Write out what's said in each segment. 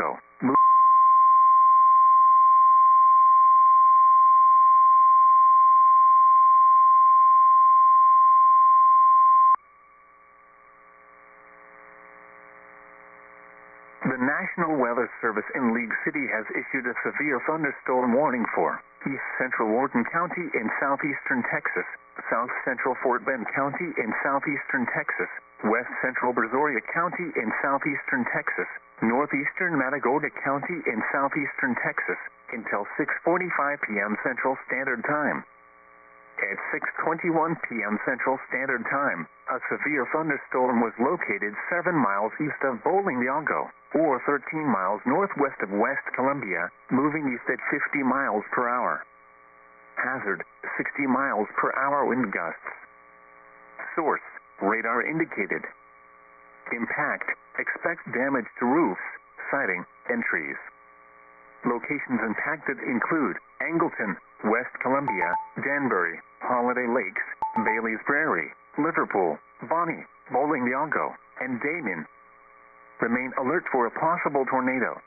Algo. The National Weather Service in League City has issued a severe thunderstorm warning for East Central Wharton County in southeastern Texas, South Central Fort Bend County in southeastern Texas, West Central Brazoria County in southeastern Texas, northeastern Matagorda County in southeastern Texas, until 6:45 p.m. Central Standard Time. At 6:21 p.m. Central Standard Time, a severe thunderstorm was located 7 miles east of Bowling Algo, or 13 miles northwest of West Columbia, moving east at 50 miles per hour. Hazard, 60 miles per hour wind gusts. Source, radar indicated. Impact, expect damage to roofs, siding, and trees. Locations impacted include Angleton, West Columbia, Danbury, Holiday Lakes, Bailey's Prairie, Liverpool, Bonnie, Bowling Algo, and Damien. Remain alert for a possible tornado.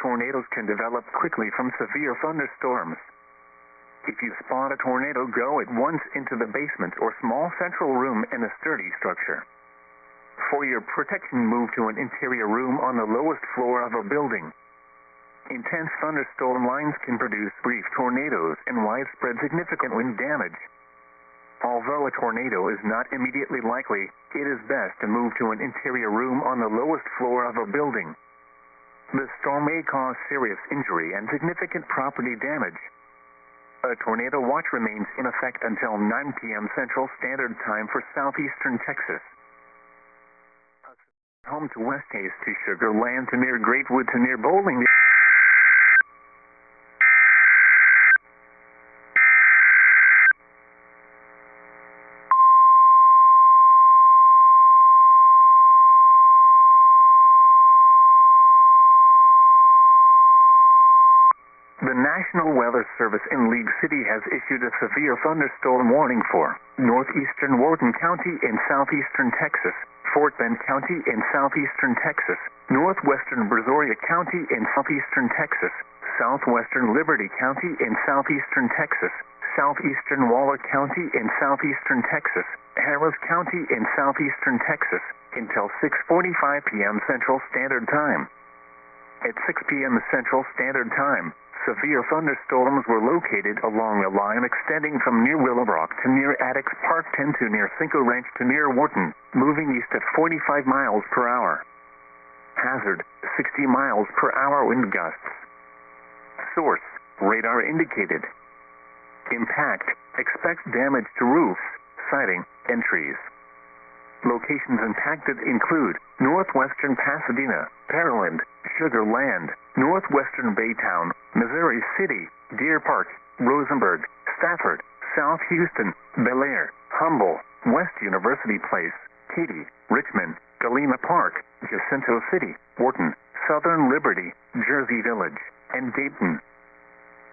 Tornadoes can develop quickly from severe thunderstorms. If you spot a tornado, go at once into the basement or small central room in a sturdy structure. For your protection, move to an interior room on the lowest floor of a building. Intense thunderstorm lines can produce brief tornadoes and widespread significant wind damage. Although a tornado is not immediately likely, it is best to move to an interior room on the lowest floor of a building. The storm may cause serious injury and significant property damage. A tornado watch remains in effect until 9 p.m. Central Standard Time for southeastern Texas. Home to West Hayes to Sugar Land to near Greatwood to near Bowling. The National Weather Service in League City has issued a severe thunderstorm warning for northeastern Wharton County in southeastern Texas, Fort Bend County in southeastern Texas, northwestern Brazoria County in southeastern Texas, southwestern Liberty County in southeastern Texas, southeastern Waller County in southeastern Texas, Harris County in southeastern Texas, until 6:45 p.m. Central Standard Time. At 6 p.m. Central Standard Time, severe thunderstorms were located along a line extending from near Willow Rock to near Addicks Park 10 to near Cinco Ranch to near Wharton, moving east at 45 miles per hour. Hazard, 60 miles per hour wind gusts. Source, radar indicated. Impact, expect damage to roofs, siding, and trees. Locations impacted include northwestern Pasadena, Pearland, Sugar Land, northwestern Baytown, Missouri City, Deer Park, Rosenberg, Stafford, South Houston, Bel Air, Humble, West University Place, Katy, Richmond, Galena Park, Jacinto City, Wharton, Southern Liberty, Jersey Village, and Dayton.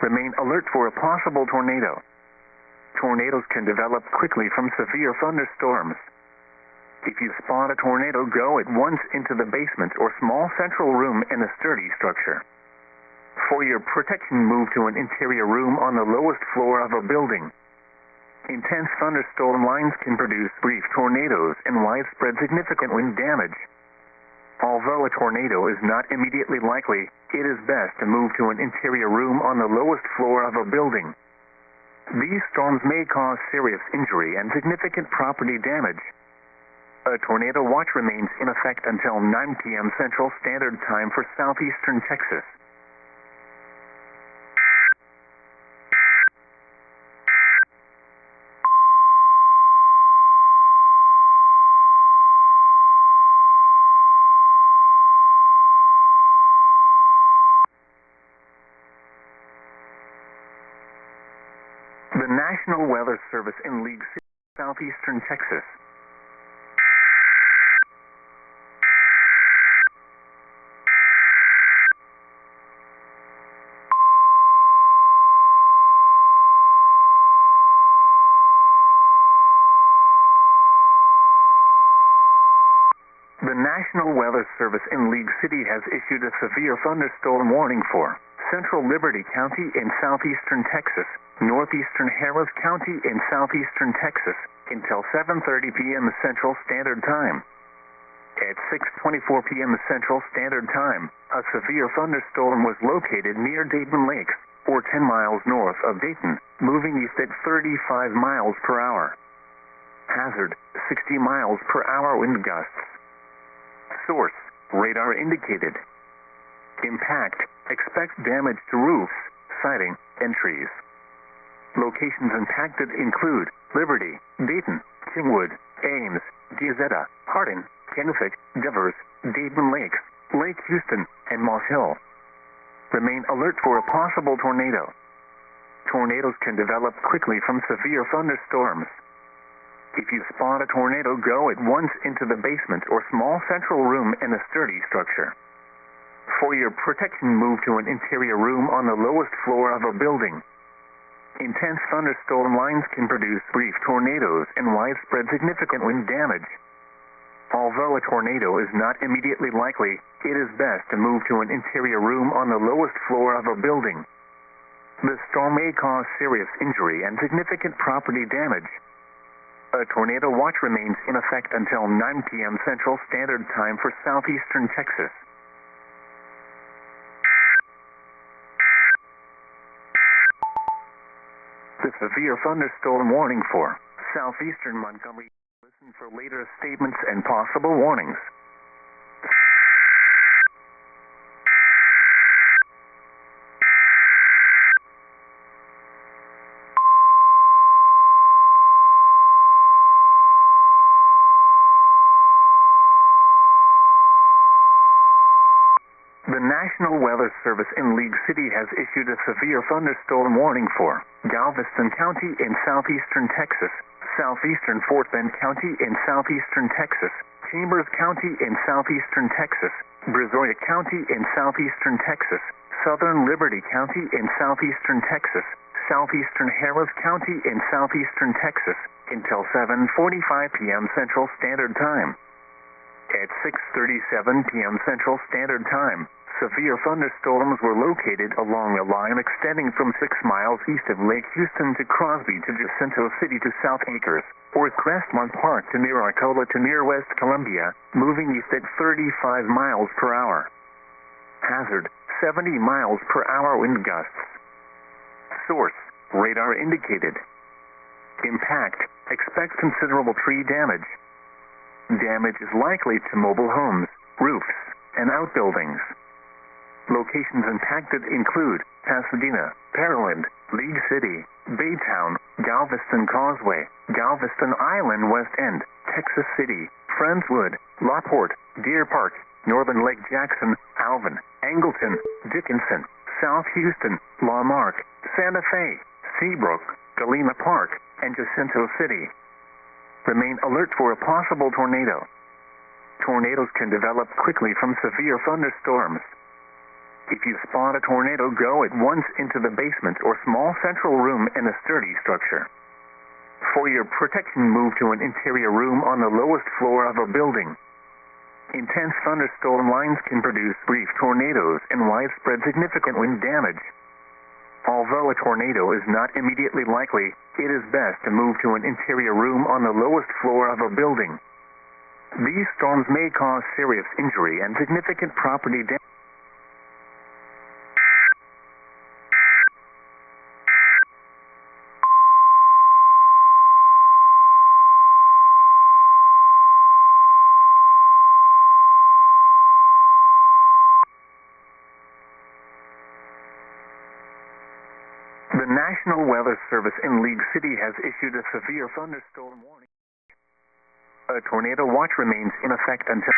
Remain alert for a possible tornado. Tornadoes can develop quickly from severe thunderstorms. If you spot a tornado, go at once into the basement or small central room in a sturdy structure. For your protection, move to an interior room on the lowest floor of a building. Intense thunderstorm lines can produce brief tornadoes and widespread significant wind damage. Although a tornado is not immediately likely, it is best to move to an interior room on the lowest floor of a building. These storms may cause serious injury and significant property damage. A tornado watch remains in effect until 9 p.m. Central Standard Time for southeastern Texas. The National Weather Service in League City, southeastern Texas. The National Weather Service Service in League City has issued a severe thunderstorm warning for Central Liberty County in southeastern Texas, northeastern Harris County in southeastern Texas, until 7:30 p.m. Central Standard Time. At 6:24 p.m. Central Standard Time, a severe thunderstorm was located near Dayton Lakes, or 10 miles north of Dayton, moving east at 35 miles per hour. Hazard, 60 miles per hour wind gusts. Source, radar indicated. Impact, expect damage to roofs, siding, and trees. Locations impacted include Liberty, Dayton, Kingwood, Ames, Gazetta, Hardin, Kennewick, Devers, Dayton Lakes, Lake Houston, and Moss Hill. Remain alert for a possible tornado. Tornadoes can develop quickly from severe thunderstorms. If you spot a tornado, go at once into the basement or small central room in a sturdy structure. For your protection, move to an interior room on the lowest floor of a building. Intense thunderstorm lines can produce brief tornadoes and widespread significant wind damage. Although a tornado is not immediately likely, it is best to move to an interior room on the lowest floor of a building. The storm may cause serious injury and significant property damage. A tornado watch remains in effect until 9 p.m. Central Standard Time for southeastern Texas. The severe thunderstorm warning for southeastern Montgomery. Listen for later statements and possible warnings. The National Weather Service in League City has issued a severe thunderstorm warning for Galveston County in southeastern Texas, southeastern Fort Bend County in southeastern Texas, Chambers County in southeastern Texas, Brazoria County in southeastern Texas, southern Liberty County in southeastern Texas, southeastern Harris County in southeastern Texas, until 7:45 p.m. Central Standard Time. At 6:37 p.m. Central Standard Time, severe thunderstorms were located along a line extending from 6 miles east of Lake Houston to Crosby to Jacinto City to South Acres, or Crestmont Park to near Arcola to near West Columbia, moving east at 35 miles per hour. Hazard, 70 miles per hour wind gusts. Source, radar indicated. Impact, expect considerable tree damage. Damage is likely to mobile homes, roofs, and outbuildings. Locations impacted include Pasadena, Pearland, League City, Baytown, Galveston Causeway, Galveston Island West End, Texas City, Friendswood, Lawport, Deer Park, Northern Lake Jackson, Alvin, Angleton, Dickinson, South Houston, La Marque, Santa Fe, Seabrook, Galena Park, and Jacinto City. Remain alert for a possible tornado. Tornadoes can develop quickly from severe thunderstorms. If you spot a tornado, go at once into the basement or small central room in a sturdy structure. For your protection, move to an interior room on the lowest floor of a building. Intense thunderstorm lines can produce brief tornadoes and widespread significant wind damage. Although a tornado is not immediately likely, it is best to move to an interior room on the lowest floor of a building. These storms may cause serious injury and significant property damage. The National Weather Service in League City has issued a severe thunderstorm warning. A tornado watch remains in effect until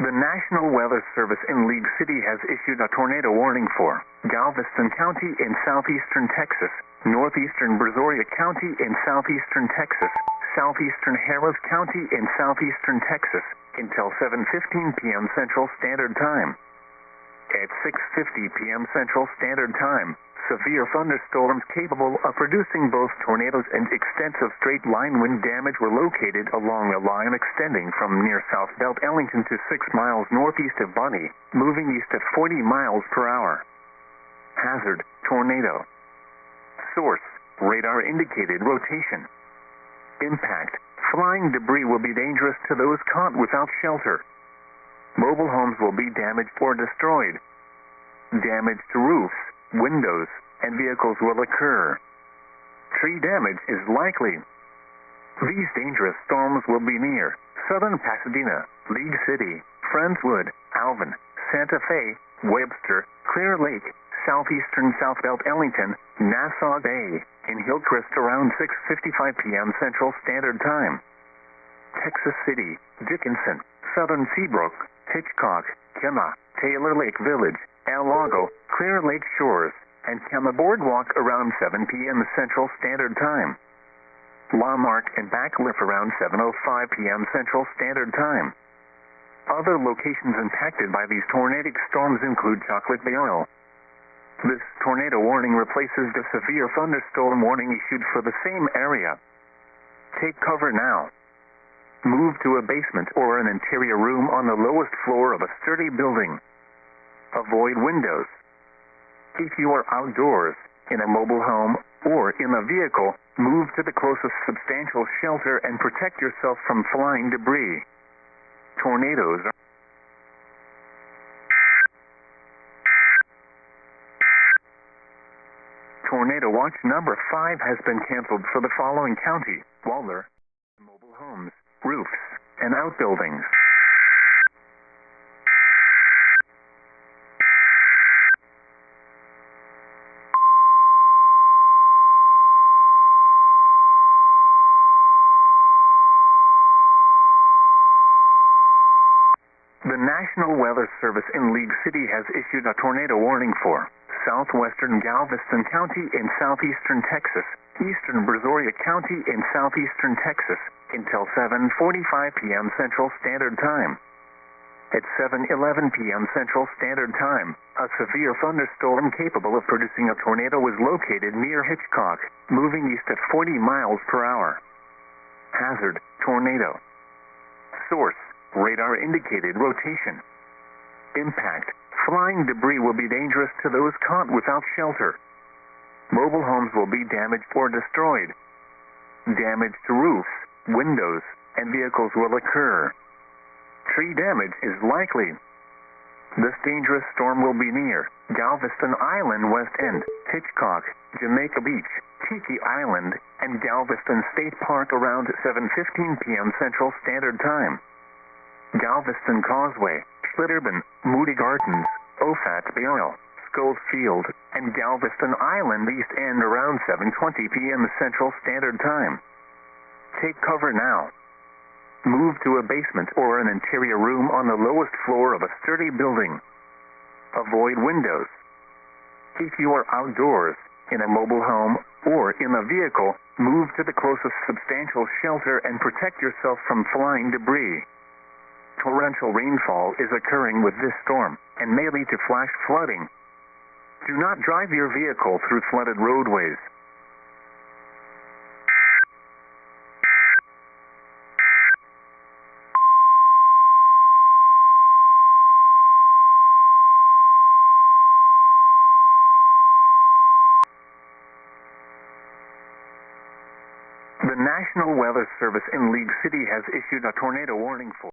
The National Weather Service in League City has issued a tornado warning for Galveston County in southeastern Texas, northeastern Brazoria County in southeastern Texas, southeastern Harris County in southeastern Texas until 7:15 p.m. Central Standard Time. At 6:50 p.m. Central Standard Time, severe thunderstorms capable of producing both tornadoes and extensive straight-line wind damage were located along a line extending from near South Belt Ellington to 6 miles northeast of Bunny, moving east at 40 miles per hour. Hazard: tornado. Source: radar indicated rotation. Impact: flying debris will be dangerous to those caught without shelter. Mobile homes will be damaged or destroyed. Damage to roofs, windows, and vehicles will occur. Tree damage is likely. These dangerous storms will be near southern Pasadena, League City, Friendswood, Alvin, Santa Fe, Webster, Clear Lake, southeastern South Belt Ellington, Nassau Bay, and Hillcrest around 6:55 p.m. Central Standard Time. Texas City, Dickinson, Southern Seabrook, Hitchcock, Kemah, Taylor Lake Village, El Lago, Clear Lake Shores, and Kemah Boardwalk around 7 p.m. Central Standard Time. Lamarck and Backcliff around 7:05 p.m. Central Standard Time. Other locations impacted by these tornadic storms include Chocolate Bay Oil. This tornado warning replaces the severe thunderstorm warning issued for the same area. Take cover now. Move to a basement or an interior room on the lowest floor of a sturdy building. Avoid windows. If you are outdoors, in a mobile home, or in a vehicle, move to the closest substantial shelter and protect yourself from flying debris. Tornadoes are Tornado Watch number 5 has been canceled for the following county: Waller, mobile homes, roofs, and outbuildings. The National Weather Service in League City has issued a tornado warning for southwestern Galveston County in southeastern Texas, eastern Brazoria County in southeastern Texas, until 7:45 p.m. Central Standard Time. At 7:11 p.m. Central Standard Time, a severe thunderstorm capable of producing a tornado was located near Hitchcock, moving east at 40 miles per hour. Hazard: tornado. Source: radar indicated rotation. Impact: flying debris will be dangerous to those caught without shelter. Mobile homes will be damaged or destroyed. Damage to roofs, windows, and vehicles will occur. Tree damage is likely. This dangerous storm will be near Galveston Island West End, Hitchcock, Jamaica Beach, Tiki Island, and Galveston State Park around 7:15 p.m. Central Standard Time. Galveston Causeway, Schlitterbahn, Moody Gardens, Ofat Bay Oil, Scholes Field, and Galveston Island East End around 7:20 p.m. Central Standard Time. Take cover now. Move to a basement or an interior room on the lowest floor of a sturdy building. Avoid windows. If you are outdoors, in a mobile home, or in a vehicle, move to the closest substantial shelter and protect yourself from flying debris. Torrential rainfall is occurring with this storm and may lead to flash flooding. Do not drive your vehicle through flooded roadways. The National Weather Service in League City has issued a tornado warning for